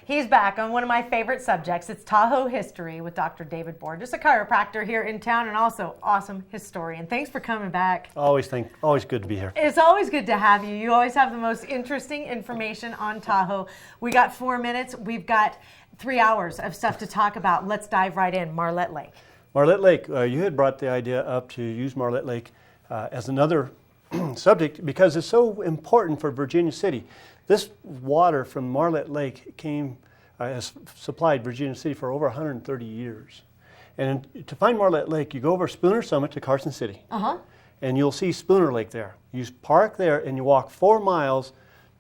He's back on one of my favorite subjects. It's Tahoe history with Dr. David Borges, a chiropractor here in town and also awesome historian. Thanks for coming back. Always good to be here. It's always good to have you. You always have the most interesting information on Tahoe. We got 4 minutes. We've got 3 hours of stuff to talk about. Let's dive right in. Marlette Lake. Marlette Lake, you had brought the idea up to use Marlette Lake as another subject because it's so important for Virginia City. This water from Marlette Lake has supplied Virginia City for over 130 years. And to find Marlette Lake, you go over Spooner Summit to Carson City. And you'll see Spooner Lake there. You park there and you walk 4 miles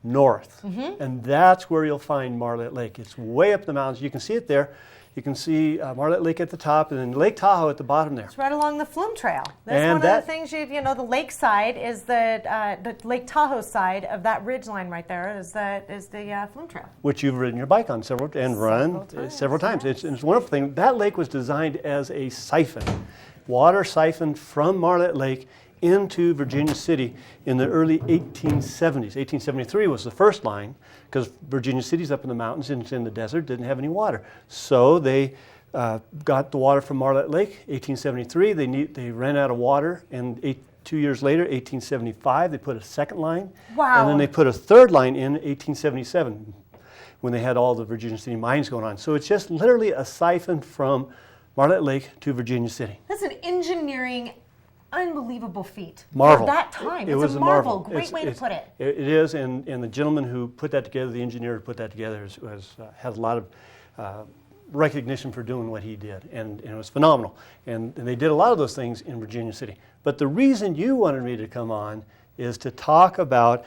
north. And that's where you'll find Marlette Lake. It's way up the mountains. You can see it there. You can see Marlette Lake at the top and then Lake Tahoe at the bottom there. It's right along the Flume Trail. That's and one of the things, the lake side is the Lake Tahoe side of that ridge line right there is the Flume Trail. Which you've ridden your bike on several times. It's a wonderful thing. That lake was designed as a siphon. Water siphoned from Marlette Lake into Virginia City in the early 1870s. 1873 was the first line because Virginia City's up in the mountains and it's in the desert, didn't have any water. So they got the water from Marlette Lake. 1873, they ran out of water, and 2 years later, 1875, they put a second line. Wow. And then they put a third line in 1877 when they had all the Virginia City mines going on. So it's just literally a siphon from Marlette Lake to Virginia City. That's an engineering unbelievable feat. Marvel. At that time. It was a a marvel. marvel. Great way to put it. It is, and the gentleman who put that together, the engineer who put that together, has a lot of recognition for doing what he did, and it was phenomenal. And they did a lot of those things in Virginia City. But the reason you wanted me to come on is to talk about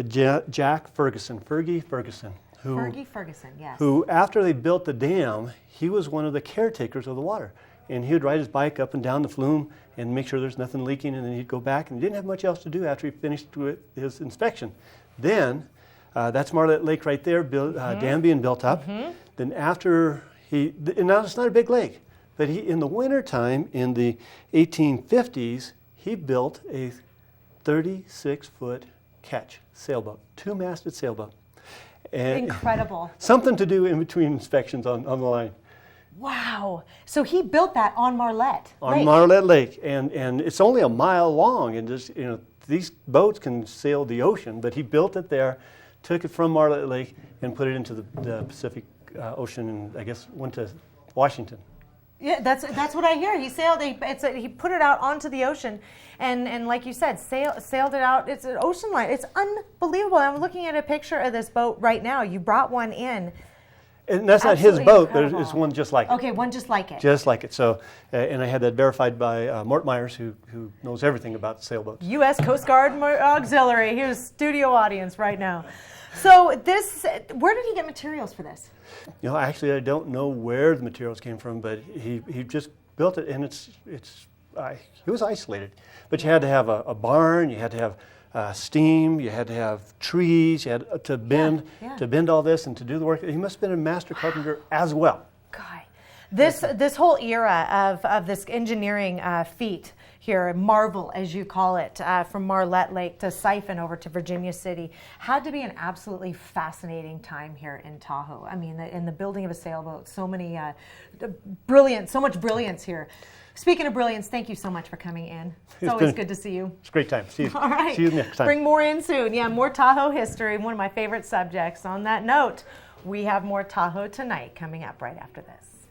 Jack Ferguson, Fergie Ferguson. Fergie Ferguson, yes. Who, after they built the dam, he was one of the caretakers of the water. And he would ride his bike up and down the flume and make sure there's nothing leaking, and then he'd go back, and he didn't have much else to do after he finished with his inspection. Then, that's Marlette Lake right there, dam being built up. Then after and now it's not a big lake, but in the wintertime, in the 1850s, he built a 36-foot ketch sailboat, 2-masted sailboat. And incredible. Something to do in between inspections on the line. Wow. So he built that on Marlette Lake. On Marlette Lake. And it's only a mile long. And just, these boats can sail the ocean, but he built it there, took it from Marlette Lake, and put it into the Pacific Ocean, and I guess went to Washington. Yeah, that's what I hear. He sailed. He put it out onto the ocean, and like you said, sailed it out. It's an ocean line. It's unbelievable. I'm looking at a picture of this boat right now. You brought one in. And that's not his boat, but it's one just like it. Okay, one just like it. Just like it. So, and I had that verified by Mort Myers, who knows everything about sailboats. U.S. Coast Guard Auxiliary. He was studio audience right now. So where did he get materials for this? Actually, I don't know where the materials came from, but he just built it, and he was isolated. But you had to have a barn, you had to have steam, you had to have trees, you had to bend all this and to do the work. He must have been a master carpenter as well. God, this whole era of this engineering feat here, marvel as you call it, from Marlette Lake to siphon over to Virginia City, had to be an absolutely fascinating time here in Tahoe. I mean, in the building of a sailboat, so much brilliance here. Speaking of brilliance, thank you so much for coming in. It's always good to see you. It's a great time. See you. All right. See you next time. Bring more in soon. Yeah, more Tahoe history, one of my favorite subjects. On that note, we have more Tahoe tonight coming up right after this.